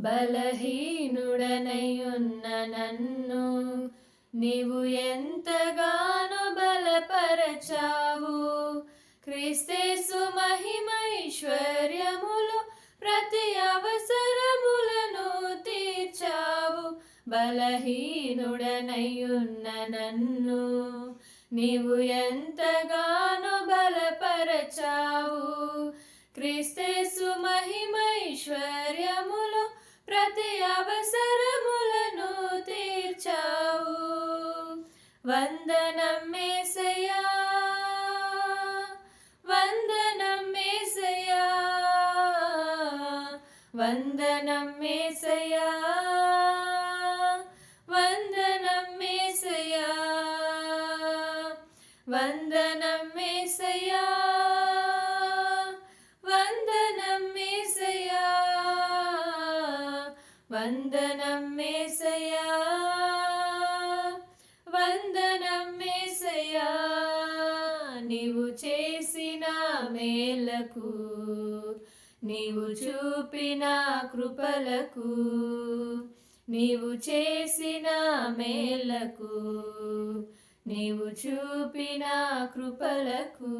బలహీనుడనై నన్ను నీవు ఎంతగానో బలపరచావు. క్రీస్తేసు మహిమైశ్వర్యములు ప్రతి అవసరములను తీర్చావు. బలహీనుడనై నన్ను నీవు ఎంతగానో బలపరచావు. క్రీస్తేసు మహిమైశ్వర్యములు ప్రతి అవసరములను తీర్చావు. వందనం యేసయ్యా, వందనం యేసయ్యా, వందనం యేసయ్యా, వందనం యేసయ్యా, వందనం యేసయ్యా, వందనం యేసయ్యా, వందనం యేసయ్యా, వందనం యేసయ్యా. నీవు చేసిన మేలకు, నీవు చూపిన కృపలకు, నీవు చేసిన మేలకు, నీవు చూపిన కృపలకు